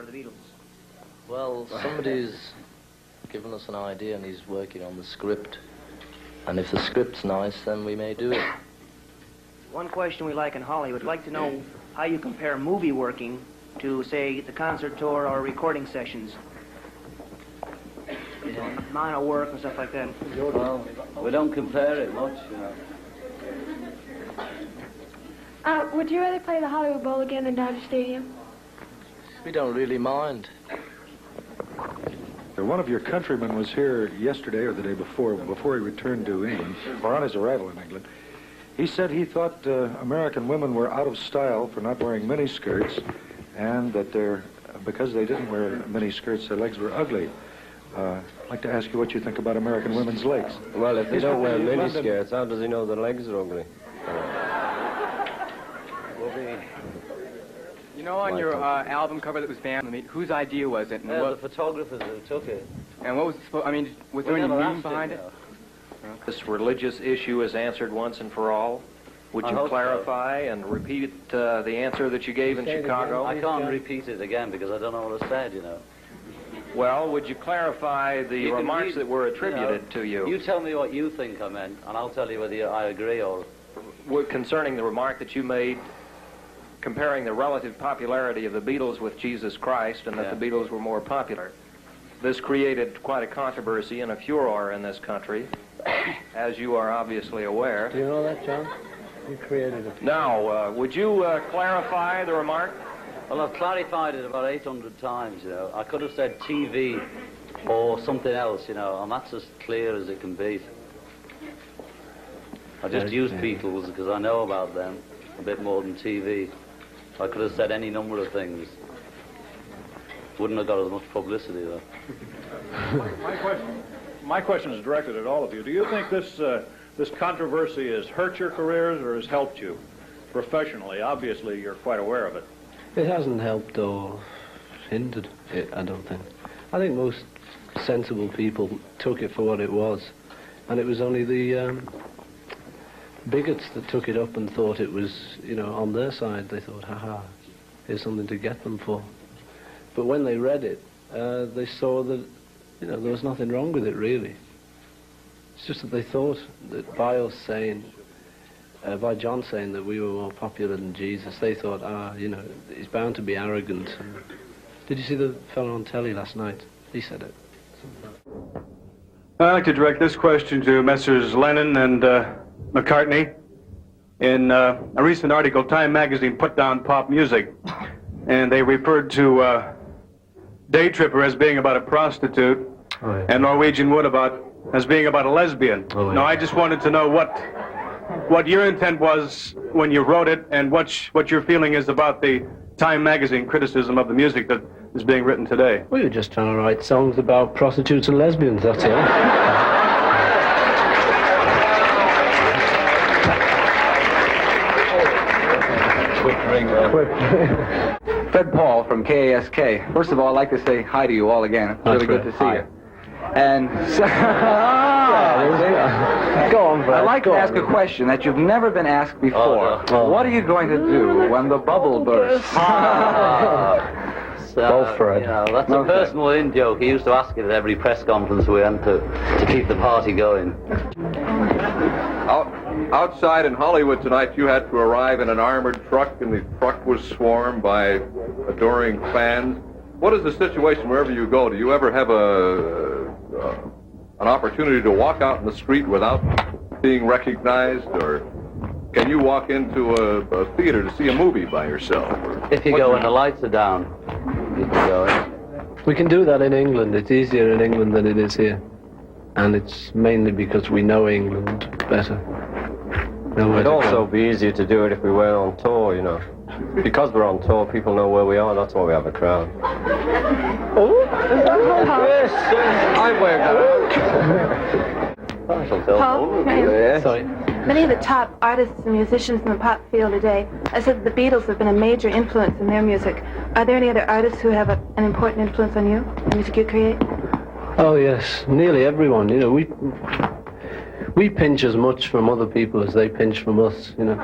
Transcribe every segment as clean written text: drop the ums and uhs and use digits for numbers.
or the Beatles? Well, somebody's given us an idea and he's working on the script. And if the script's nice, then we may do it. One question we like in Hollywood, we'd like to know how you compare movie working to, say, the concert tour or recording sessions. Amount of work and stuff like that. Well, we don't compare it much, you know. Would you rather play the Hollywood Bowl again than Dodger Stadium? We don't really mind. One of your countrymen was here yesterday or the day before he returned to England, or on his arrival in England. He said he thought American women were out of style for not wearing miniskirts, and that because they didn't wear miniskirts, their legs were ugly. I'd like to ask you what you think about American women's legs. Well, if they don't wear miniskirts, how does he know their legs are ugly? You know, on your album cover that was banned, whose idea was it? And The photographers who took it. And what was it supposed? I mean, was there any meaning behind it? This religious issue is answered once and for all. Would you clarify and repeat the answer that you gave in Chicago? I can't repeat it again because I don't know what I said, you know. Well, would you clarify the remarks that were attributed to you? You tell me what you think I meant, and I'll tell you whether I agree or... Concerning the remark that you made comparing the relative popularity of the Beatles with Jesus Christ, and that the Beatles were more popular. This created quite a controversy and a furor in this country, as you are obviously aware. Do you know that, John? You created it. Now, would you clarify the remark? Well, I've clarified it about 800 times, you know. I could have said TV or something else, you know, and that's as clear as it can be. I just used Beatles because I know about them a bit more than TV. I could have said any number of things. Wouldn't have got as much publicity, though. My question is directed at all of you. Do you think this controversy has hurt your careers or has helped you professionally? Obviously, you're quite aware of it. It hasn't helped or hindered it, I don't think. I think most sensible people took it for what it was. And it was only the bigots that took it up and thought it was, you know, on their side. They thought, haha, here's something to get them for. But when they read it, they saw that, you know, there was nothing wrong with it, really. It's just that they thought that by us saying, by John saying that we were more popular than Jesus, they thought, you know, he's bound to be arrogant. And did you see the fellow on telly last night? He said it. I'd like to direct this question to Messrs. Lennon and McCartney. In a recent article, Time magazine put down pop music, and they referred to Day Tripper as being about a prostitute, and Norwegian Wood as being about a lesbian. Now, I just wanted to know what your intent was when you wrote it, and what your feeling is about the Time magazine criticism of the music that is being written today. We were just trying to write songs about prostitutes and lesbians, that's all. Fred Paul from KASK. First of all, I'd like to say hi to you all again. It's really good to see you. And so, go on, Fred. I'd like to ask a question that you've never been asked before. What are you going to do when the bubble bursts? Go for it. You know, that's a personal in-joke. He used to ask it at every press conference we went to keep the party going. Outside in Hollywood tonight, you had to arrive in an armored truck, and the truck was swarmed by adoring fans. What is the situation wherever you go? Do you ever have an opportunity to walk out in the street without being recognized, or can you walk into a theater to see a movie by yourself? If you go when the lights are down, you can go in. We can do that in England. It's easier in England than it is here. And it's mainly because we know England better. It'd also be easier to do it if we were on tour, you know. Because we're on tour, people know where we are, that's why we have a crowd. Oh, is that Paul? Yes, I wear that. Paul? Yes. Sorry. Many of the top artists and musicians in the pop field today, I said the Beatles have been a major influence in their music. Are there any other artists who have an important influence on you, the music you create? Oh yes, nearly everyone. You know, we pinch as much from other people as they pinch from us. You know.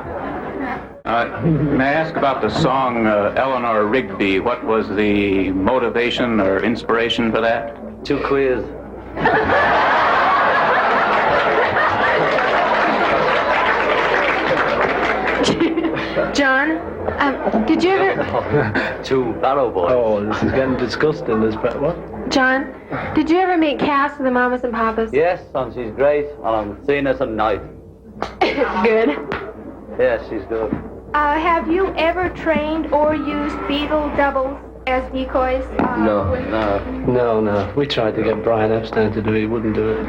May I ask about the song Eleanor Rigby? What was the motivation or inspiration for that? 2 queers. John, did you ever... 2 barrow boys. Oh, this is getting disgusting. What? John, did you ever make casts of the Mamas and Papas? Yes, and she's great. And I'm seeing her tonight. Good. Yes, she's good. Have you ever trained or used Beatle doubles as decoys? No. We tried to get Brian Epstein to do it. He wouldn't do it.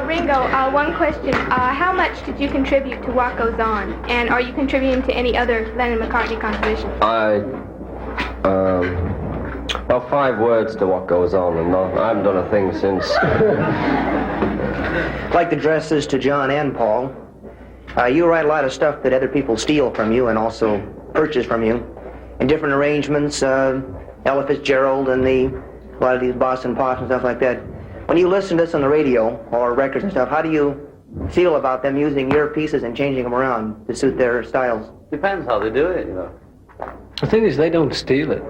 Ringo, one question. How much did you contribute to What Goes On? And are you contributing to any other Lennon-McCartney compositions? Well, 5 words to What Goes On, and I haven't done a thing since. I'd like to address this to John and Paul. You write a lot of stuff that other people steal from you and also purchase from you in different arrangements, Ella Fitzgerald and a lot of these Boston Pops and stuff like that. When you listen to this on the radio or records and stuff, how do you feel about them using your pieces and changing them around to suit their styles? Depends how they do it, you know. The thing is, they don't steal it.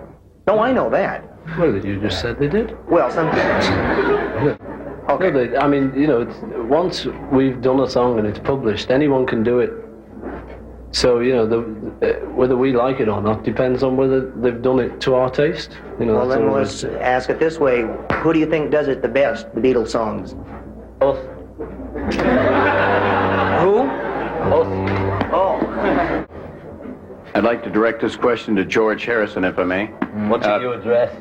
No, I know that. Well, you just said they did. Well, sometimes. Okay. No, I mean, you know, once we've done a song and it's published, anyone can do it. So, you know, whether we like it or not depends on whether they've done it to our taste. You know, well, then let's ask it this way. Who do you think does it the best, the Beatles songs? Us. Who? Us. Oh. I'd like to direct this question to George Harrison, if I may. What's your address?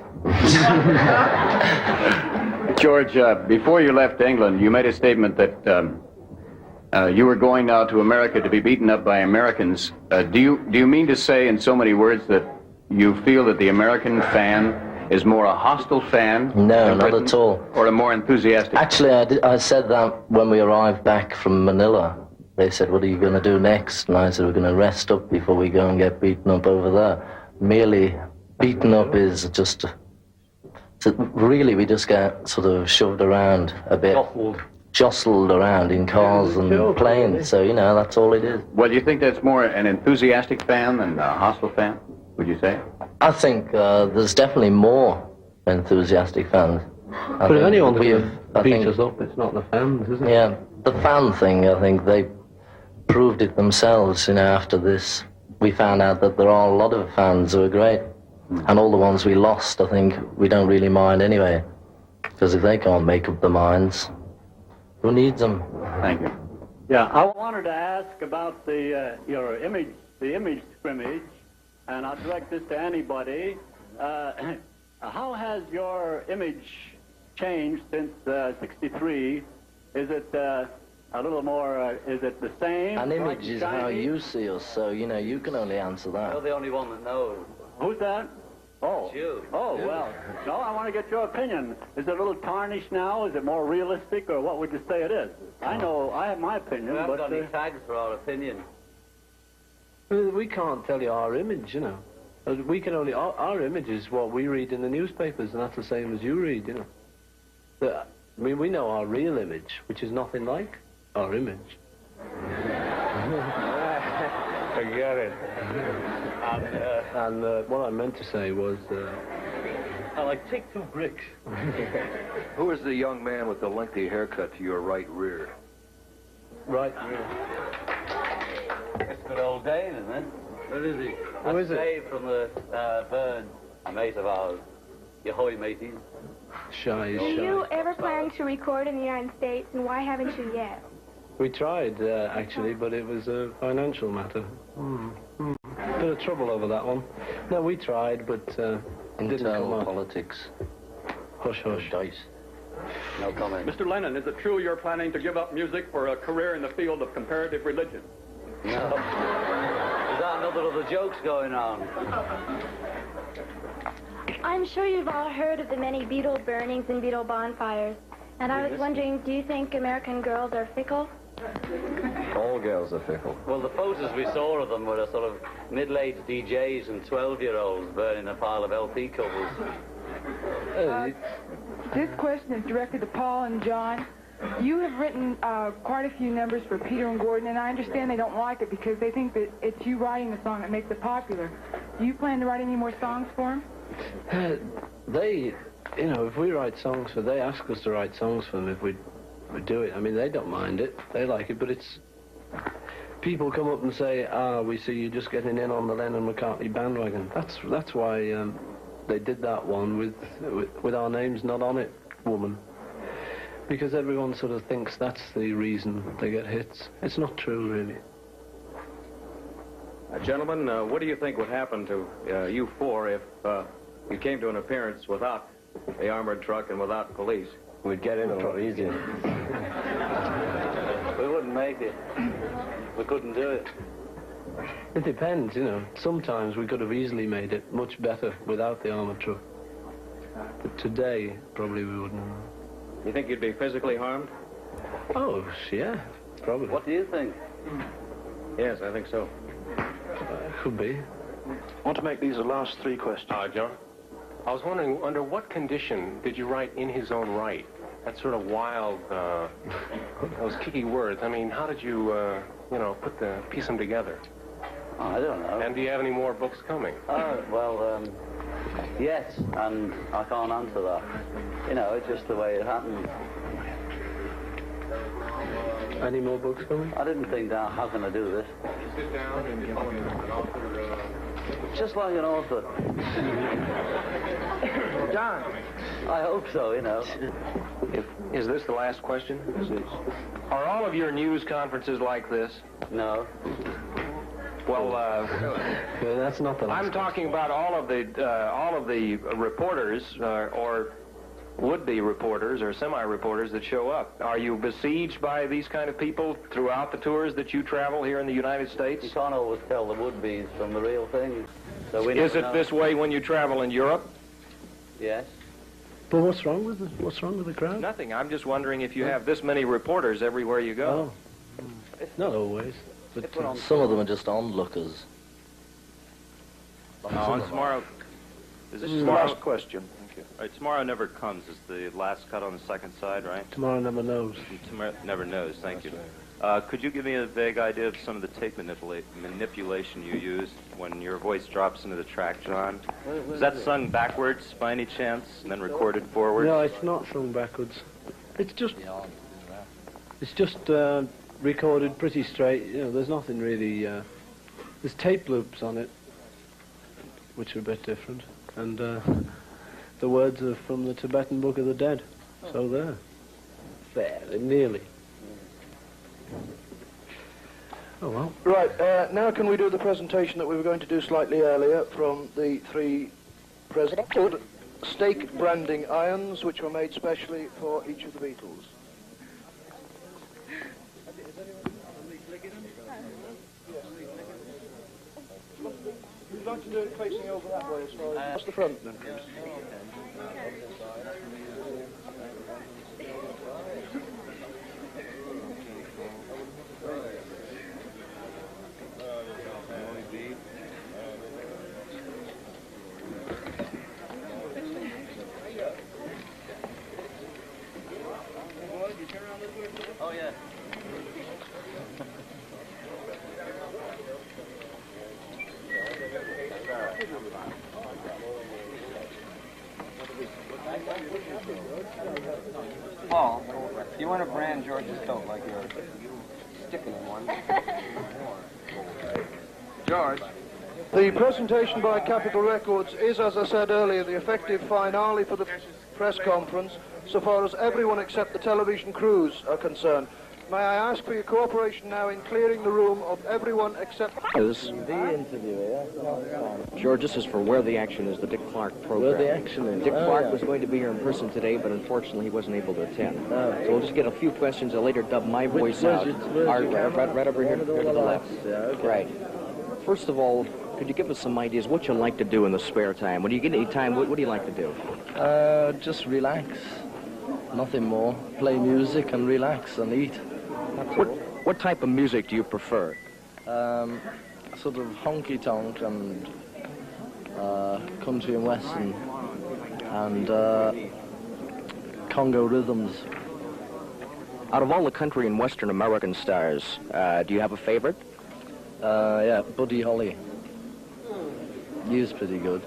George, before you left England, you made a statement that you were going now to America to be beaten up by Americans. Do you mean to say in so many words that you feel that the American fan is more a hostile fan? No, not at all. Or a more enthusiastic? Actually, I said that when we arrived back from Manila. They said, what are you going to do next? And I said, we're going to rest up before we go and get beaten up over there. Merely beaten up is just... So really, we just get sort of shoved around a bit. Jostled around in cars and planes. So, you know, that's all it is. Well, do you think that's more an enthusiastic fan than a hostile fan, would you say? I think there's definitely more enthusiastic fans. But if anyone beat us up, it's not the fans, is it? Yeah, the fan thing, I think they proved it themselves, you know, after this. We found out that there are a lot of fans who are great. And all the ones we lost, I think, we don't really mind anyway. Because if they can't make up their minds, who needs them? Thank you. Yeah, I wanted to ask about the image scrimmage, and I'll direct this to anybody. How has your image changed since '63? Is it a little more? Is it the same? An image is shiny? how you see us, so you know you can only answer that. You're the only one that knows. Who's that? Oh, it's you. Oh, well, no, I want to get your opinion. Is it a little tarnished now? Is it more realistic, or what would you say it is? I know, I have my opinion, We haven't but... got any tags for our opinion. We can't tell you our image, you know. We can only... Our image is what we read in the newspapers, and that's the same as you read, you know. I mean, we know our real image, which is nothing like our image. Forget it. And what I meant to say was, take 2 bricks. Who is the young man with the lengthy haircut to your right rear? Right rear. It's good old Dane, isn't it? Where is he? Who is it? Dave from the Burn, a mate of ours. Your hoy mateys. Shy. Do you ever plan to record in the United States, and why haven't you yet? We tried, actually, but it was a financial matter. Bit of trouble over that one. No, we tried, but it didn't come Internal off. politics. Hush, hush. Dice. No comment. Mr. Lennon, is it true you're planning to give up music for a career in the field of comparative religion? No. Is that another of the jokes going on? I'm sure you've all heard of the many Beatle burnings and Beatle bonfires. And I was wondering, do you think American girls are fickle? All girls are fickle. Well, the photos we saw of them were a sort of middle-aged DJs and 12-year-olds burning a pile of LP covers. This question is directed to Paul and John. You have written quite a few numbers for Peter and Gordon, and I understand they don't like it because they think that it's you writing the song that makes it popular. Do you plan to write any more songs for them? They, you know, if we write songs for, they ask us to write songs for them if we do it. I mean, they don't mind it. They like it, but it's... People come up and say, we see you just getting in on the Lennon-McCartney bandwagon. That's why they did that one with our names not on it, Woman. Because everyone sort of thinks that's the reason they get hits. It's not true, really. Gentlemen, what do you think would happen to you four if you came to an appearance without the armored truck and without police? We'd get in a lot easier. We wouldn't make it. We couldn't do it. It depends, you know. Sometimes we could have easily made it much better without the armored truck. But today, probably we wouldn't. You think you'd be physically harmed? Oh, yeah, probably. What do you think? Yes, I think so. Could be. I want to make these the last three questions. John, I was wondering, under what condition did you write "in his own right"? That sort of wild, those kicky words. I mean, how did you, you know, piece them together? Oh, I don't know. And do you have any more books coming? Well, yes, and I can't answer that. You know, it's just the way it happened. Any more books coming? I didn't think that, how can I do this? Sit down and an author, just like an author. John. I hope so, you know. Is this the last question? Are all of your news conferences like this? No. Well, that's not the last. I'm talking about all of the reporters or would-be reporters or semi-reporters that show up. Are you besieged by these kind of people throughout the tours that you travel here in the United States? You can't always tell the would-be's from the real thing. So Is it this way when you travel in Europe? Yes. But what's wrong with the crowd? Nothing. I'm just wondering if you have this many reporters everywhere you go. Not always. But some of them are just onlookers. On tomorrow. This is the last question. Thank you. All right, tomorrow never comes is the last cut on the second side, right? Tomorrow never knows. Tomorrow never knows. Thank you. Could you give me a vague idea of some of the tape manipulation you use when your voice drops into the track, John? Is that sung backwards by any chance and then recorded forwards? No, it's not sung backwards. It's just recorded pretty straight. You know, there's nothing really. There's tape loops on it, which are a bit different, and the words are from the Tibetan Book of the Dead. So there, fairly nearly. Oh well. Right, now can we do the presentation that we were going to do slightly earlier from the three stake branding irons, which were made specially for each of the Beatles. Would you like to do it facing over that way as far as... What's the front then, please? Oh, yeah. Paul, if you want to brand George's coat like you're sticking in one. George. The presentation by Capitol Records is, as I said earlier, the effective finale for the press conference, so far as everyone except the television crews are concerned. May I ask for your cooperation now in clearing the room of everyone except... George, this is for Where the Action is, the Dick Clark program. Where the Action is. Dick Clark was going to be here in person today, but unfortunately he wasn't able to attend. So we'll just get a few questions and later dub my voice out. Right over here to the left. Right. First of all, could you give us some ideas what you like to do in the spare time? When you get any time, what do you like to do? Just relax. Nothing more. Play music and relax and eat. What type of music do you prefer? Sort of honky-tonk and country and western and Congo rhythms. Out of all the country and Western American stars, do you have a favorite? Yeah, Buddy Holly. He's pretty good.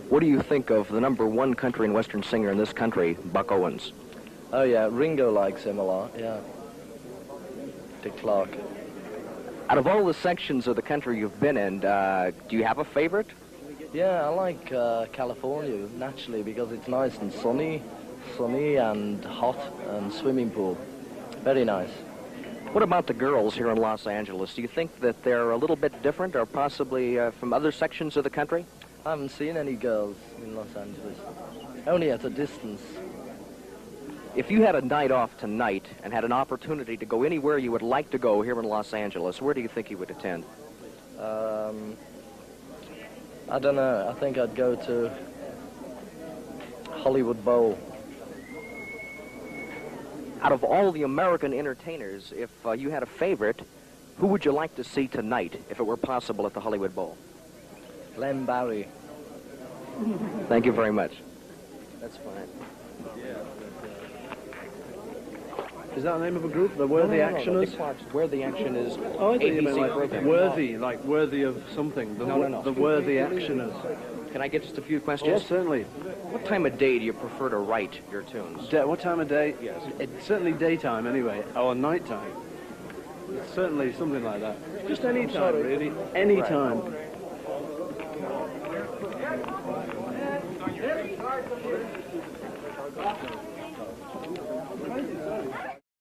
What do you think of the #1 country and Western singer in this country, Buck Owens? Oh yeah, Ringo likes him a lot, yeah. Dick Clark. Out of all the sections of the country you've been in, do you have a favorite? Yeah, I like California, naturally, because it's nice and sunny and hot, and swimming pool. Very nice. What about the girls here in Los Angeles? Do you think that they're a little bit different, or possibly from other sections of the country? I haven't seen any girls in Los Angeles. Only at a distance. If you had a night off tonight and had an opportunity to go anywhere you would like to go here in Los Angeles, where do you think you would attend? I don't know. I think I'd go to Hollywood Bowl. Out of all the American entertainers, if you had a favorite, who would you like to see tonight, if it were possible, at the Hollywood Bowl? Glenn Barry. Thank you very much. That's fine. Is that the name of a group? The Worthy Actioners? Where the Action is. Oh, I thought you ABC meant like program. worthy, like worthy of something. No. The Worthy Actioners. Can I get just a few questions? Oh, certainly. What time of day do you prefer to write your tunes? What time of day? Yes. It's certainly daytime anyway, or nighttime. It's certainly something like that. Just any time, really. Any time. Right.